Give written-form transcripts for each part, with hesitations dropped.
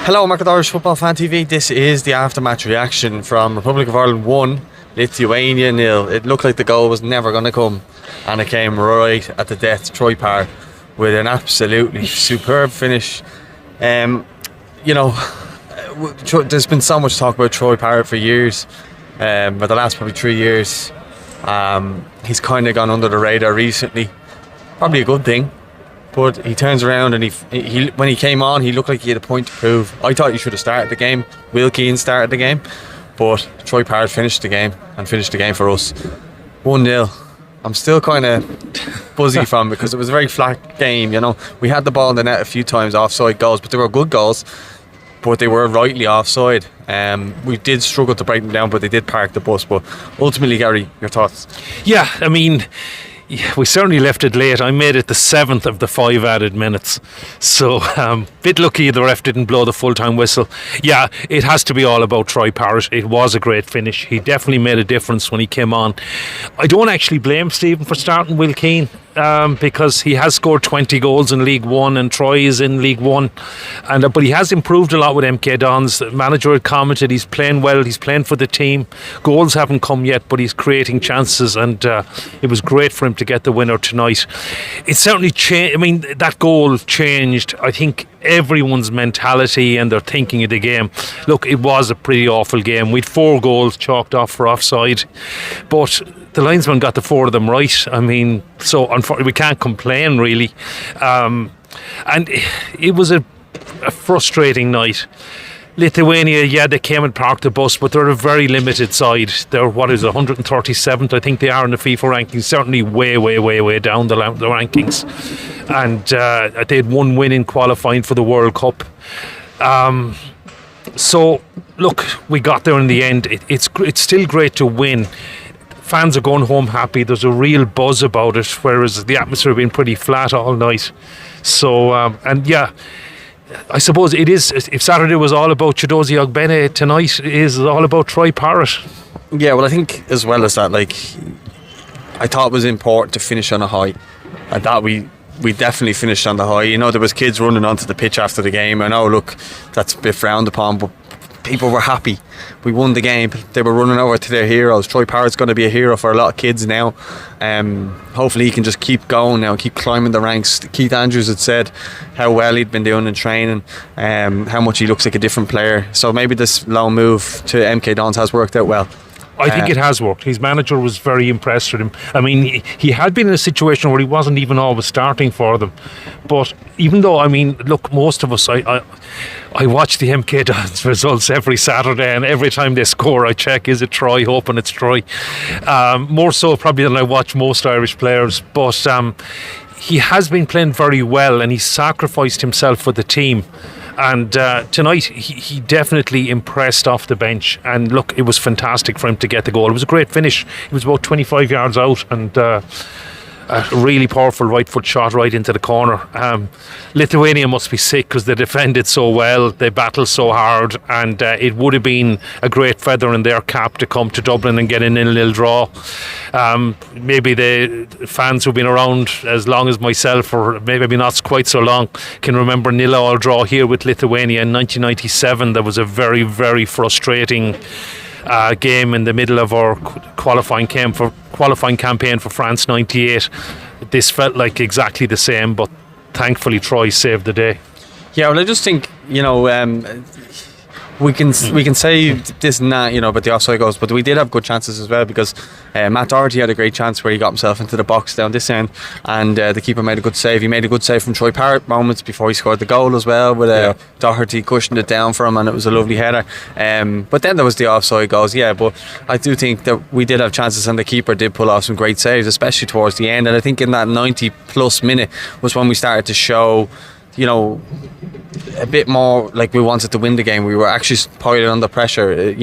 Hello, Market Irish Football Fan TV. This is the aftermatch reaction from Republic of Ireland 1, Lithuania 0. It looked like the goal was never going to come, and it came right at the death. Troy Parrott with an absolutely superb finish. There's been so much talk about Troy Parrott for years, but the last probably 3 years, he's kind of gone under the radar recently. Probably a good thing. But he turns around and he when he came on, he looked like he had a point to prove. I thought he should have started the game. Will Keane started the game, but Troy Parrott finished the game for us. 1-0. I'm still kind of buzzy from because it was a very flat game. We had the ball in the net a few times, offside goals, but they were good goals. But they were rightly offside. We did struggle to break them down, but they did park the bus. But ultimately, Gary, your thoughts? Yeah, I mean, we certainly left it late. I made it the 7th of the 5 added minutes. So, bit lucky the ref didn't blow the full-time whistle. Yeah, it has to be all about Troy Parrott. It was a great finish. He definitely made a difference when he came on. I don't actually blame Stephen for starting Will Keane, because he has scored 20 goals in League One and Troy is in League One, but he has improved a lot with MK Dons. The manager had commented he's playing well, he's playing for the team. Goals haven't come yet, but he's creating chances, and it was great for him to get the winner tonight. It certainly changed. I mean, that goal changed, I think, everyone's mentality and their thinking of the game. Look, it was a pretty awful game. We'd 4 goals chalked off for offside, but the linesman got the 4 of them right. I mean, so unfortunately we can't complain really. And it was a frustrating night. Lithuania, yeah, they came and parked the bus, but they're a very limited side. They're 137th, I think they are in the FIFA rankings. Certainly way down the rankings. And they had 1 win in qualifying for the World Cup. So look, we got there in the end. It's still great to win. Fans are going home happy. There's a real buzz about it, whereas the atmosphere has been pretty flat all night. So, and yeah, I suppose it is. If Saturday was all about Chidozie Ogbene, tonight is all about Troy Parrott. Yeah, well, I think as well as that, I thought it was important to finish on a high, and that we definitely finished on the high. There was kids running onto the pitch after the game. I know, look, that's a bit frowned upon, but people were happy. We won the game. They were running over to their heroes. Troy Parrott's going to be a hero for a lot of kids now. Hopefully he can just keep going now, keep climbing the ranks. Keith Andrews had said how well he'd been doing in training, how much he looks like a different player. So maybe this loan move to MK Dons has worked out well. I think it has worked. His manager was very impressed with him. I mean, he had been in a situation where he wasn't even always starting for them. But even though, I mean, look, most of us, I watch the MK Dons results every Saturday, and every time they score, I check, is it Troy? Hoping it's Troy. More so probably than I watch most Irish players. But he has been playing very well, and he sacrificed himself for the team. And tonight he definitely impressed off the bench, and look, it was fantastic for him to get the goal. It was a great finish. He was about 25 yards out, and a really powerful right foot shot right into the corner. Lithuania must be sick because they defended so well, they battled so hard, and it would have been a great feather in their cap to come to Dublin and get a 0-0 draw. Maybe the fans who've been around as long as myself, or maybe not quite so long, can remember 0-0 draw here with Lithuania in 1997. There was a very, very frustrating game in the middle of our qualifying campaign for France '98. This felt like exactly the same, but thankfully Troy saved the day. Yeah, well, I just think we can say this and that, about the offside goals, but we did have good chances as well, because Matt Doherty had a great chance where he got himself into the box down this end, and the keeper made a good save. He made a good save from Troy Parrott moments before he scored the goal as well, with Doherty cushioned it down for him, and it was a lovely header. But then there was the offside goals, but I do think that we did have chances, and the keeper did pull off some great saves, especially towards the end. And I think in that 90 plus minute was when we started to show a bit more like we wanted to win the game. We were actually piling under pressure.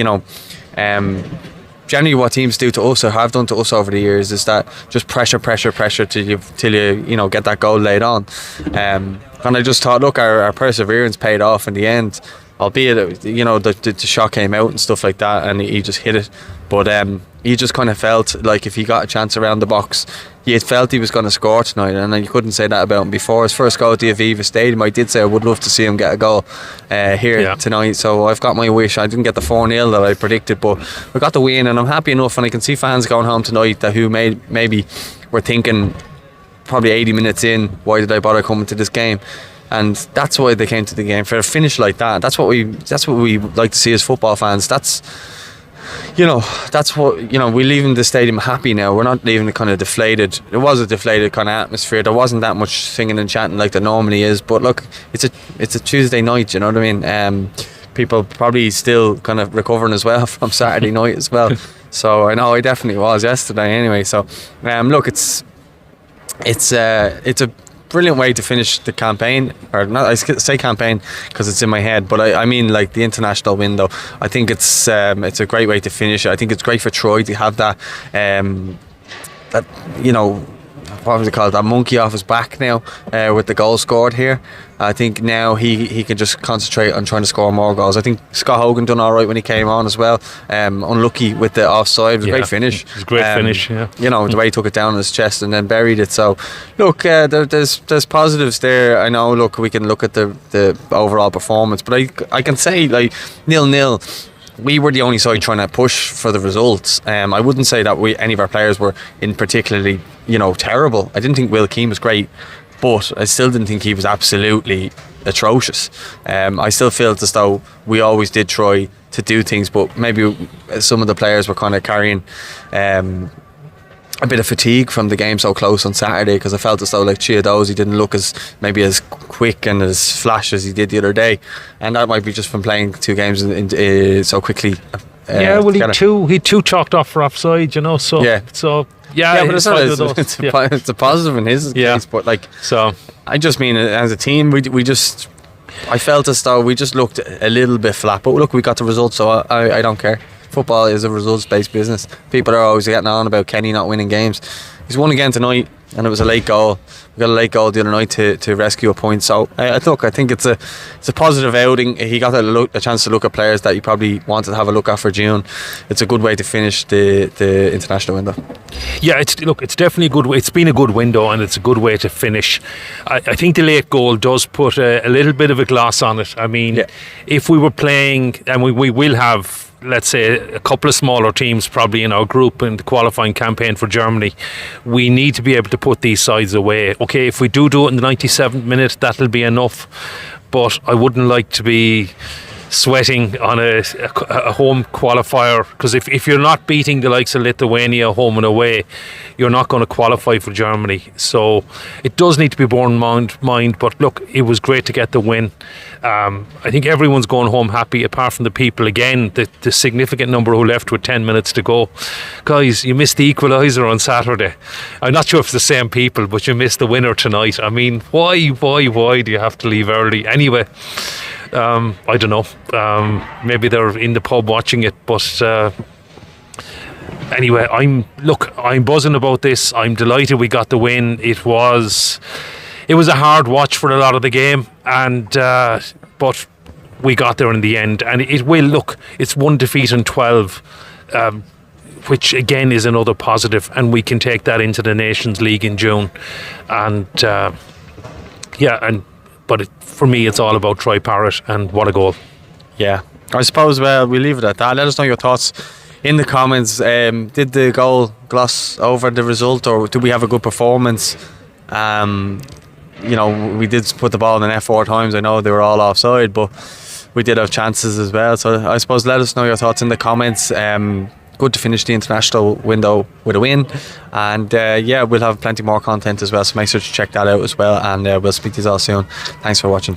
Generally what teams do to us, or have done to us over the years, is that just pressure till you get that goal laid on. And I just thought, look, our perseverance paid off in the end, albeit the shot came out and stuff like that, and he just hit it. But you just kind of felt like if he got a chance around the box, you felt he was going to score tonight, and you couldn't say that about him before. His first goal at the Aviva Stadium, I did say I would love to see him get a goal here tonight, so I've got my wish. I didn't get the 4-0 that I predicted, but we got the win, and I'm happy enough, and I can see fans going home tonight that who maybe were thinking probably 80 minutes in, why did I bother coming to this game? And that's why they came to the game, for a finish like that. That's what we like to see as football fans. That's what, we're leaving the stadium happy now. We're not leaving it kind of deflated. It was a deflated kind of atmosphere. There wasn't that much singing and chanting like there normally is. But look, it's a Tuesday night, you know what I mean? People probably still kind of recovering as well from Saturday night as well. So I know I definitely was yesterday anyway. So look, it's a brilliant way to finish the campaign, or not, I say campaign because it's in my head, but I mean like the international window. I think it's a great way to finish it. I think it's great for Troy to have that what was it called, that monkey off his back now with the goal scored here. I think now he can just concentrate on trying to score more goals. I think Scott Hogan done alright when he came on as well. Unlucky with the offside. It was a great finish. It was a great finish, yeah. The way he took it down on his chest and then buried it. So look, there's positives there. I know, look, we can look at the overall performance, but I can say, like, 0-0, we were the only side trying to push for the results. I wouldn't say that any of our players were in particularly terrible. I didn't think Will Keane was great, but I still didn't think he was absolutely atrocious. I still feel as though we always did try to do things, but maybe some of the players were kind of carrying a bit of fatigue from the game so close on Saturday, because I felt as though like Chiadozi didn't look as quick and as flash as he did the other day, and that might be just from playing two games so quickly. He too chalked off for offside, so but it's a positive in his case. But I just mean as a team, I felt as though we just looked a little bit flat. But look, we got the results, so I don't care. Football is a results-based business. People are always getting on about Kenny not winning games. He's won again tonight, and it was a late goal. We got a late goal the other night to rescue a point. So I think it's a positive outing. He got a chance to look at players that he probably wanted to have a look at for June. It's a good way to finish the international window. Yeah, it's definitely a good way. It's been a good window, and it's a good way to finish. I think the late goal does put a little bit of a gloss on it. I mean, if we were playing, and we will have, let's say, a couple of smaller teams probably in our group in the qualifying campaign for Germany, we need to be able to put these sides away. Okay, if we do it in the 97th minute, that'll be enough, but I wouldn't like to be sweating on a home qualifier, because if you're not beating the likes of Lithuania home and away, you're not going to qualify for Germany. So it does need to be borne in mind. But look, it was great to get the win. I think everyone's going home happy, apart from the people, again, the significant number who left with 10 minutes to go. Guys, you missed the equaliser on Saturday. I'm not sure if it's the same people, but you missed the winner tonight. I mean, why do you have to leave early anyway? I don't know. Maybe they're in the pub watching it, but anyway, I'm buzzing about this. I'm delighted we got the win. It was a hard watch for a lot of the game, and but we got there in the end. And it will look. It's 1 defeat in 12, which again is another positive, and we can take that into the Nations League in June. And but for me, it's all about Troy Parrott, and what a goal. Yeah, I suppose we'll leave it at that. Let us know your thoughts in the comments. Did the goal gloss over the result, or did we have a good performance? We did put the ball in the net 4 times. I know they were all offside, but we did have chances as well. So I suppose let us know your thoughts in the comments. Good to finish the international window with a win, and we'll have plenty more content as well, so make sure to check that out as well, and we'll speak to you all soon. Thanks for watching.